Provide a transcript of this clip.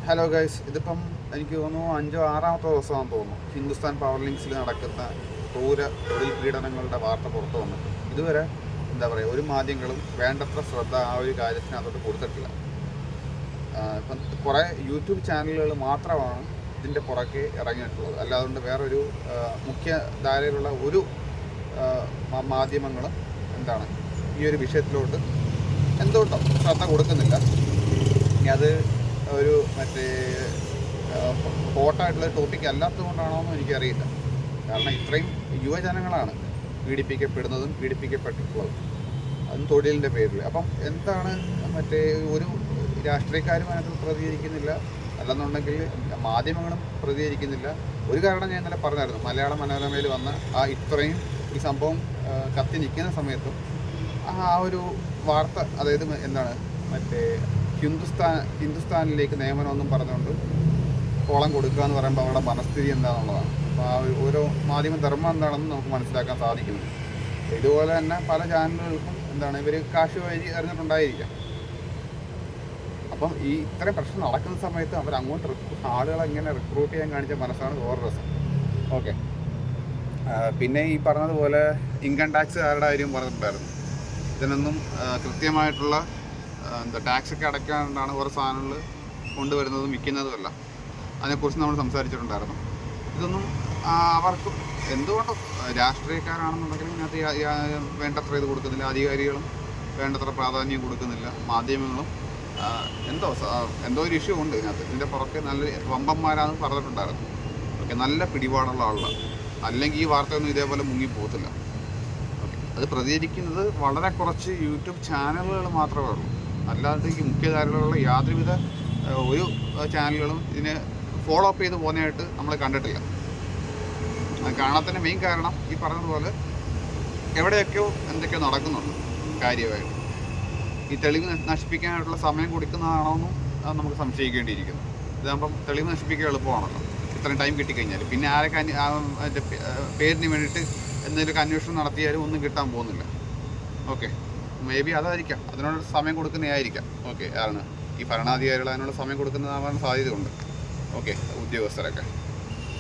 Hello guys, ഇതിപ്പം എനിക്ക് തോന്നുന്നു 5-6 ദിവസമാണെന്ന് തോന്നുന്നു ഹിന്ദുസ്ഥാൻ പവർ ലിങ്ക്സിൽ നടക്കുന്ന ക്രൂര തൊഴിൽ പീഡനങ്ങളുടെ വാർത്ത പുറത്തു വന്നിട്ട്. ഇതുവരെ എന്താ പറയുക, ഒരു മാധ്യമങ്ങളും വേണ്ടത്ര ശ്രദ്ധ ആ ഒരു കാര്യത്തിനകത്തോട്ട് കൊടുത്തിട്ടില്ല. ഇപ്പം കുറേ യൂട്യൂബ് ചാനലുകൾ മാത്രമാണ് ഇതിൻ്റെ പുറകെ ഇറങ്ങിയിട്ടുള്ളത്. അല്ലാതുകൊണ്ട് വേറൊരു മുഖ്യധാരയിലുള്ള ഒരു മാധ്യമങ്ങളും ഈ ഒരു വിഷയത്തിലോട്ട് എന്തുകൊണ്ടോ ശ്രദ്ധ കൊടുക്കുന്നില്ല. ഇനി അത് ഒരു ഹോട്ടായിട്ടുള്ള ടോപ്പിക് അല്ലാത്തത് കൊണ്ടാണോ എന്ന് എനിക്കറിയില്ല. കാരണം ഇത്രയും യുവജനങ്ങളാണ് പീഡിപ്പിക്കപ്പെടുന്നതും പീഡിപ്പിക്കപ്പെട്ടിട്ടുള്ളതും, അതും തൊഴിലിൻ്റെ പേരിൽ. അപ്പം എന്താണ് ഒരു രാഷ്ട്രീയക്കാരും അതിനകത്ത് പ്രതികരിക്കുന്നില്ല, അല്ലെന്നുണ്ടെങ്കിൽ മാധ്യമങ്ങളും പ്രതികരിക്കുന്നില്ല. ഒരു കാരണം ഞാൻ ഇന്നലെ പറഞ്ഞായിരുന്നു, മലയാള മനോരമയിൽ വന്ന ഇത്രയും ഈ സംഭവം കത്തി നിൽക്കുന്ന സമയത്തും ആ ഒരു വാർത്ത, അതായത് ഹിന്ദുസ്ഥാനിലേക്ക് നിയമനമൊന്നും പറഞ്ഞുകൊണ്ട് കോളം കൊടുക്കുക എന്ന് പറയുമ്പോൾ അവരുടെ മനസ്ഥിതി എന്താണെന്നുള്ളതാണ്. അപ്പോൾ ആ ഓരോ മാധ്യമ ധർമ്മം എന്താണെന്ന് നമുക്ക് മനസ്സിലാക്കാൻ സാധിക്കുന്നു. ഇതുപോലെ തന്നെ പല ചാനലുകൾക്കും ഇവർ കാശ് വഴി അറിഞ്ഞിട്ടുണ്ടായിരിക്കാം. അപ്പം ഈ ഇത്രയും പ്രശ്നം നടക്കുന്ന സമയത്ത് അവരങ്ങോട്ട് ആളുകളെ എങ്ങനെ റിക്രൂട്ട് ചെയ്യാൻ കാണിച്ച മനസ്സാണ് വേറെ രസം. ഓക്കെ, പിന്നെ ഈ പറഞ്ഞതുപോലെ ഇൻകം ടാക്സുകാരുടെ കാര്യം പറഞ്ഞിട്ടുണ്ടായിരുന്നു. ഇതിനൊന്നും കൃത്യമായിട്ടുള്ള ടാക്സൊക്കെ അടയ്ക്കാണ്ടാണ് ഓരോ സാധനങ്ങൾ കൊണ്ടുവരുന്നതും വിൽക്കുന്നതുമല്ല. അതിനെക്കുറിച്ച് നമ്മൾ സംസാരിച്ചിട്ടുണ്ടായിരുന്നു. ഇതൊന്നും അവർക്ക് എന്തുകൊണ്ടും രാഷ്ട്രീയക്കാരാണെന്നുണ്ടെങ്കിൽ ഇതിനകത്ത് വേണ്ടത്ര ഇത് കൊടുക്കുന്നില്ല, അധികാരികളും വേണ്ടത്ര പ്രാധാന്യം കൊടുക്കുന്നില്ല, മാധ്യമങ്ങളും എന്തോ ഒരു ഇഷ്യൂ ഉണ്ട് ഇതിനകത്ത്. ഇതിൻ്റെ പുറക്കെ നല്ല വമ്പന്മാരാണെന്ന് പറഞ്ഞിട്ടുണ്ടായിരുന്നു. ഓക്കെ, നല്ല പിടിപാടുള്ള ആളാണ്, അല്ലെങ്കിൽ ഈ വാർത്തയൊന്നും ഇതേപോലെ മുങ്ങിപ്പോകത്തില്ല. ഓക്കെ, അത് പ്രതികരിക്കുന്നത് വളരെ കുറച്ച് യൂട്യൂബ് ചാനലുകൾ മാത്രമേ ഉള്ളൂ. അല്ലാതെ ഈ മുഖ്യധാരയിലുള്ള യാതൊരുവിധ ഒരു ചാനലുകളും ഇതിനെ ഫോളോ അപ്പ് ചെയ്ത് പോകുന്നതായിട്ട് നമ്മൾ കണ്ടിട്ടില്ല. അത് കാണാത്തതിൻ്റെ മെയിൻ കാരണം ഈ പറഞ്ഞതുപോലെ എവിടെയൊക്കെയോ എന്തൊക്കെയോ നടക്കുന്നുണ്ട് കാര്യമായിട്ട്. ഈ തെളിവ് നശിപ്പിക്കാനായിട്ടുള്ള സമയം കൊടുക്കുന്നതാണോന്നും അത് നമുക്ക് സംശയിക്കേണ്ടിയിരിക്കുന്നു. ഇതാകുമ്പം തെളിവ് നശിപ്പിക്കാൻ എളുപ്പമാണല്ലോ, ഇത്രയും ടൈം കിട്ടിക്കഴിഞ്ഞാൽ. പിന്നെ ആരൊക്കെ അതിൻ്റെ പേരിന് വേണ്ടിയിട്ട് എന്തെങ്കിലുമൊക്കെ അന്വേഷണം നടത്തിയാലും ഒന്നും കിട്ടാൻ പോകുന്നില്ല. ഓക്കെ, മേ ബി അതായിരിക്കാം, അതിനോട് സമയം കൊടുക്കുന്നതായിരിക്കാം. ഓക്കെ, ആണ് ഈ ഭരണാധികാരികൾ അതിനുള്ള സമയം കൊടുക്കുന്നതാവാൻ സാധ്യതയുണ്ട്. ഓക്കെ, ഉദ്യോഗസ്ഥരൊക്കെ